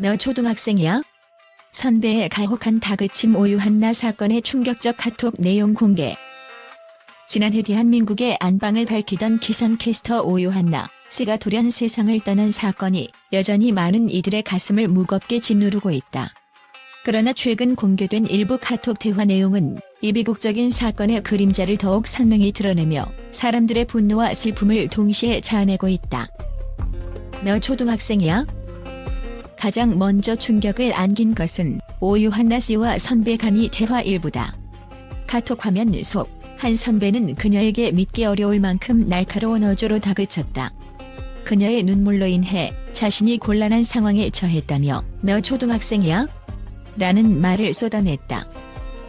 너 초등학생이야? 선배의 가혹한 다그침 오유한나 사건의 충격적 카톡 내용 공개. 지난해 대한민국의 안방을 밝히던 기상캐스터 오유한나 씨가 돌연 세상을 떠난 사건이 여전히 많은 이들의 가슴을 무겁게 짓누르고 있다. 그러나 최근 공개된 일부 카톡 대화 내용은 이 비극적인 사건의 그림자를 더욱 선명히 드러내며 사람들의 분노와 슬픔을 동시에 자아내고 있다. 너 초등학생이야? 가장 먼저 충격을 안긴 것은 오유한나 씨와 선배 간의 대화 일부다. 카톡 화면 속 한 선배는 그녀에게 믿기 어려울 만큼 날카로운 어조로 다그쳤다. 그녀의 눈물로 인해 자신이 곤란한 상황에 처했다며 너 초등학생이야? 라는 말을 쏟아냈다.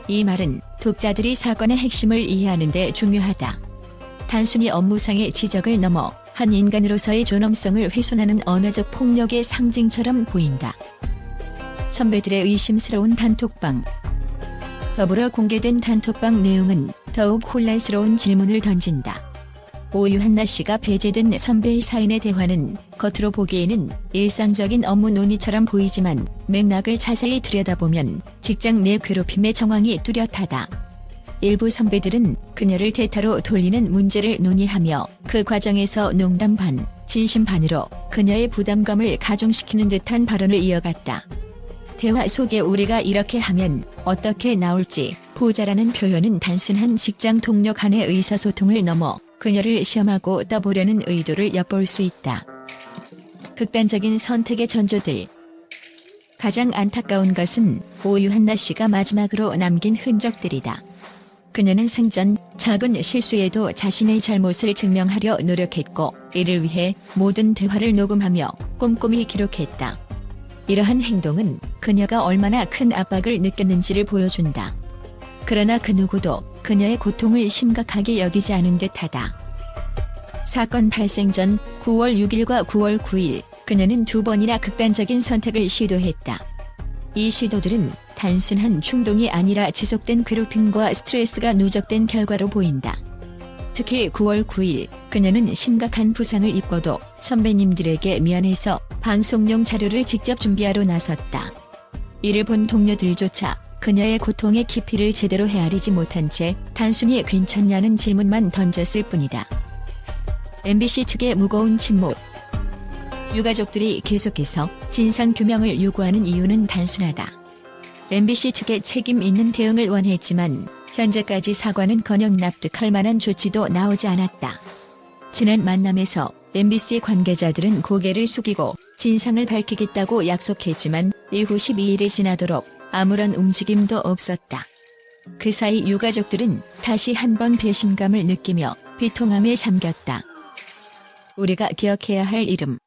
이 말은 독자들이 사건의 핵심을 이해하는 데 중요하다. 단순히 업무상의 지적을 넘어 한 인간으로서의 존엄성을 훼손하는 언어적 폭력의 상징처럼 보인다. 선배들의 의심스러운 단톡방. 더불어 공개된 단톡방 내용은 더욱 혼란스러운 질문을 던진다. 오유한나 씨가 배제된 선배의 사인의 대화는 겉으로 보기에는 일상적인 업무 논의처럼 보이지만 맥락을 자세히 들여다보면 직장 내 괴롭힘의 정황이 뚜렷하다. 일부 선배들은 그녀를 대타로 돌리는 문제를 논의하며 그 과정에서 농담 반, 진심 반으로 그녀의 부담감을 가중시키는 듯한 발언을 이어갔다. 대화 속에 우리가 이렇게 하면 어떻게 나올지 보자라는 표현은 단순한 직장 동료 간의 의사소통을 넘어 그녀를 시험하고 떠보려는 의도를 엿볼 수 있다. 극단적인 선택의 전조들. 가장 안타까운 것은 오유한나 씨가 마지막으로 남긴 흔적들이다. 그녀는 생전 작은 실수에도 자신의 잘못을 증명하려 노력했고 이를 위해 모든 대화를 녹음하며 꼼꼼히 기록했다. 이러한 행동은 그녀가 얼마나 큰 압박을 느꼈는지를 보여준다. 그러나 그 누구도 그녀의 고통을 심각하게 여기지 않은 듯하다. 사건 발생 전 9월 6일과 9월 9일 그녀는 두 번이나 극단적인 선택을 시도했다. 이 시도들은 단순한 충동이 아니라 지속된 괴롭힘과 스트레스가 누적된 결과로 보인다. 특히 9월 9일 그녀는 심각한 부상을 입고도 선배님들에게 미안해서 방송용 자료를 직접 준비하러 나섰다. 이를 본 동료들조차 그녀의 고통의 깊이를 제대로 헤아리지 못한 채 단순히 괜찮냐는 질문만 던졌을 뿐이다. MBC 측의 무거운 침묵. 유가족들이 계속해서 진상규명을 요구하는 이유는 단순하다. MBC 측의 책임 있는 대응을 원했지만 현재까지 사과는커녕 납득할 만한 조치도 나오지 않았다. 지난 만남에서 MBC 관계자들은 고개를 숙이고 진상을 밝히겠다고 약속했지만 이후 12일이 지나도록 아무런 움직임도 없었다. 그 사이 유가족들은 다시 한번 배신감을 느끼며 비통함에 잠겼다. 우리가 기억해야 할 이름.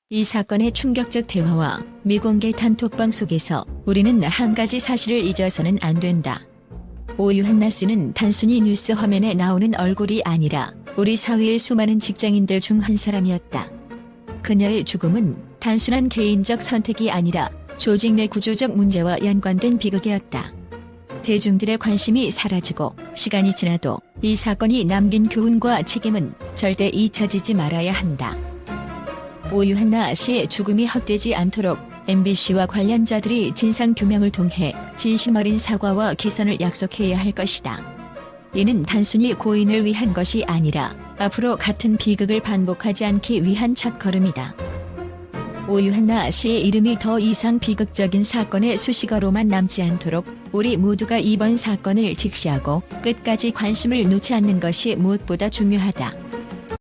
이 사건의 충격적 대화와 미공개 단톡방 속에서 우리는 한 가지 사실을 잊어서는 안 된다. 오유한나 씨는 단순히 뉴스 화면에 나오는 얼굴이 아니라 우리 사회의 수많은 직장인들 중 한 사람이었다. 그녀의 죽음은 단순한 개인적 선택이 아니라 조직 내 구조적 문제와 연관된 비극이었다. 대중들의 관심이 사라지고 시간이 지나도 이 사건이 남긴 교훈과 책임은 절대 잊혀지지 말아야 한다. 오유한나 씨의 죽음이 헛되지 않도록 MBC와 관련자들이 진상규명을 통해 진심 어린 사과와 개선을 약속해야 할 것이다. 이는 단순히 고인을 위한 것이 아니라 앞으로 같은 비극을 반복하지 않기 위한 첫걸음이다. 오유한나 씨의 이름이 더 이상 비극적인 사건의 수식어로만 남지 않도록 우리 모두가 이번 사건을 직시하고 끝까지 관심을 놓지 않는 것이 무엇보다 중요하다.